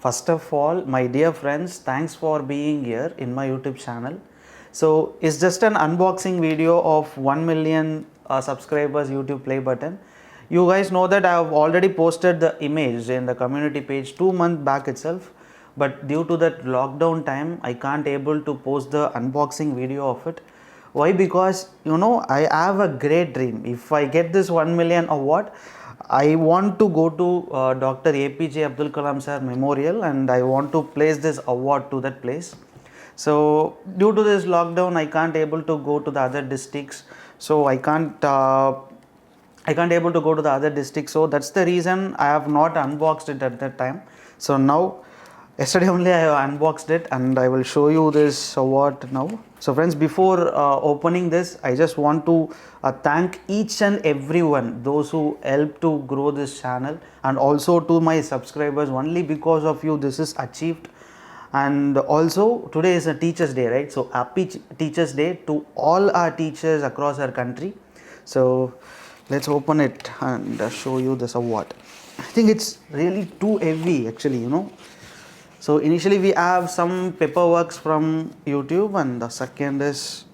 First of all, my dear friends, thanks for being here in my YouTube channel. So it's just an unboxing video of 1 million subscribers YouTube play button. You guys know that I have already posted the image in the community page 2 months back itself, but due to that lockdown time I can't able to post the unboxing video of it. Why? Because I have a great dream. If I get this 1 million award, I want to go to Dr.APJ Abdul Kalam sir memorial, and I want to place this award to that place. So due to this lockdown I can't able to go to the other districts, so I can't able to go to the other districts, so that's the reason I have not unboxed it at that time. So now, yesterday only I have unboxed it, and I will show you this award now. So friends, before opening this, I just want to thank each and everyone, those who helped to grow this channel, and also to my subscribers. Only because of you this is achieved. And also today is a teachers day, right? So happy teachers day to all our teachers across our country. So let's open it and show you this award. I think it's really too heavy actually. So initially we have some paperwork from YouTube, and the second is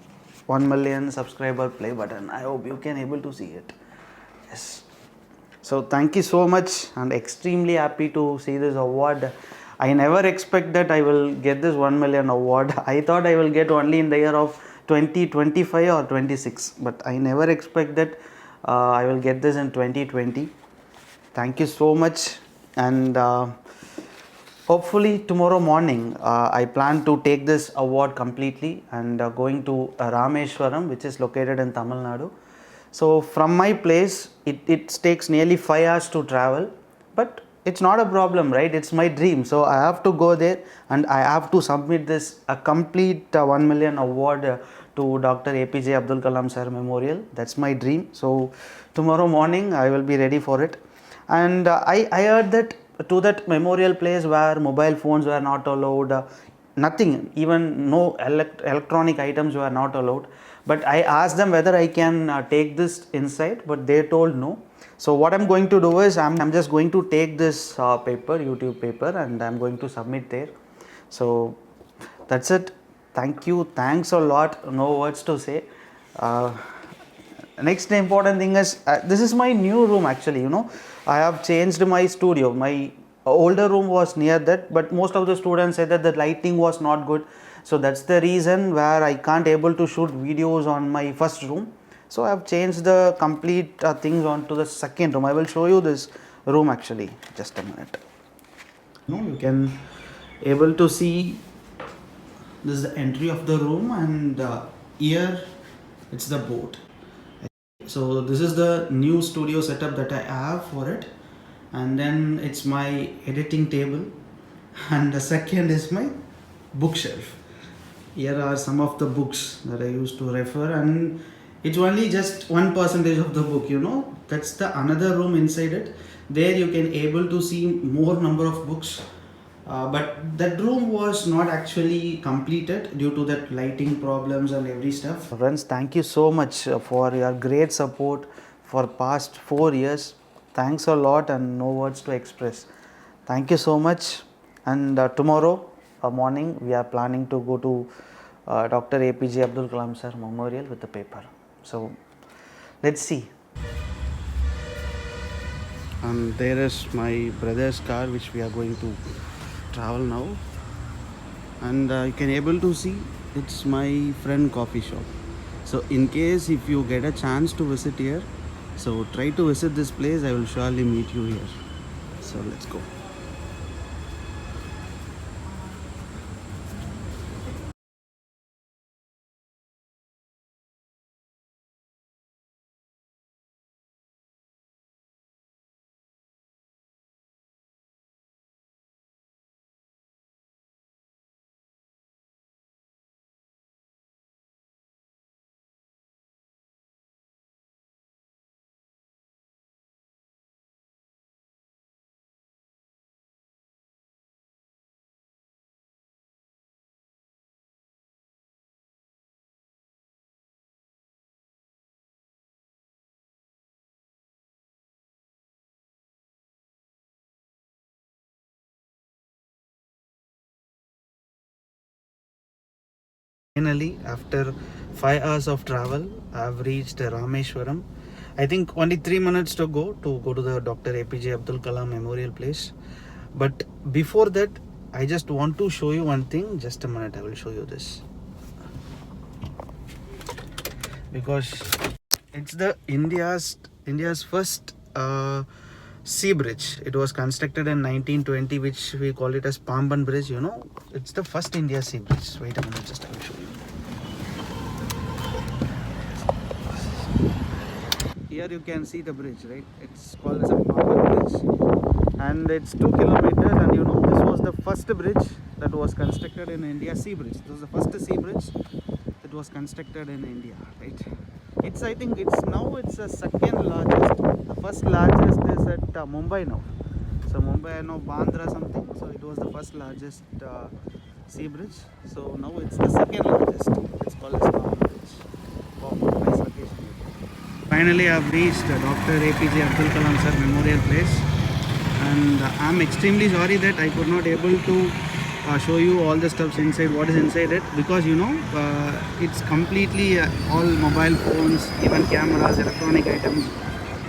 1 million subscriber play button. I hope you can able to see it. Yes. So thank you so much, and extremely happy to see this award. I never expect that I will get this 1 million award. I thought I will get only in the year of 2025 or 26, but I never expect that I will get this in 2020. Thank you so much, and hopefully tomorrow morning I plan to take this award completely, and going to Rameshwaram, which is located in Tamil Nadu. So from my place it takes nearly 5 hours to travel, but it's not a problem, right? It's my dream, so I have to go there, and I have to submit this a complete 1 million award to Dr. APJ Abdul Kalam sir memorial. That's my dream. So tomorrow morning I will be ready for it. And I heard that to that memorial place where mobile phones were not allowed, nothing, even no electronic items were not allowed. But I asked them whether I can take this inside, but they told no. So what I'm going to do is I'm just going to take this paper, YouTube paper, and I'm going to submit there. So that's it. Thank you, thanks a lot, no words to say. uh, Next important thing is, this is my new room actually. I have changed my studio. My older room was near that, but most of the students said that the lighting was not good, so that's the reason where I can't able to shoot videos on my first room. So I have changed the complete things onto the second room. I will show you this room actually, just a minute. You can able to see this is the entry of the room, and here it's the board. So this is the new studio setup that I have for it, and then it's my editing table, and the second is my bookshelf. Here are some of the books that I used to refer, and it's only just 1% of the book. That's the another room inside it. There you can able to see more number of books, but that room was not actually completed due to that lighting problems and every stuff. Friends, thank you so much for your great support for past 4 years. Thanks a lot, and no words to express. Thank you so much. And tomorrow morning we are planning to go to Dr. APJ Abdul Kalam sir memorial with the paper. So let's see. And there is my brother's car which we are going to travel now, and you can able to see it's my friend coffee shop. So in case if you get a chance to visit here, so try to visit this place. I will surely meet you here. So let's go. Finally, after 5 hours of travel, I have reached Rameshwaram. I think only 3 minutes to go to the Dr. APJ Abdul Kalam Memorial Place. But before that, I just want to show you one thing. Just a minute, I will show you this. Because it's the India's first sea bridge. It was constructed in 1920, which we call it as Pamban Bridge. You know, it's the first India sea bridge. Wait a minute, just I will show you. Here you can see the bridge, right? It's called as a Pamban Bridge, and it's 2 kilometers. And you know, this was the first bridge that was constructed in India, sea bridge. This was the first sea bridge that was constructed in India, right? It's, I think it's now it's the second largest. The first largest is at Mumbai now. So Mumbai, now Bandra something. So it was the first largest sea bridge. So now it's the second largest. It's called as Pamban Bridge. Wow, nice location. Finally, I've reached Dr. APJ Abdul Kalam Sir Memorial Place, and I'm extremely sorry that I could not able to show you all the stuffs inside, what is inside it, because you know it's completely all mobile phones, even cameras, electronic items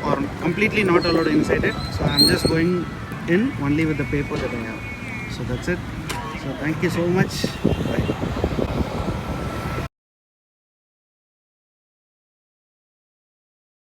are completely not allowed inside it. So I'm just going in only with the paper that I have. So that's it. So thank you so much. Bye.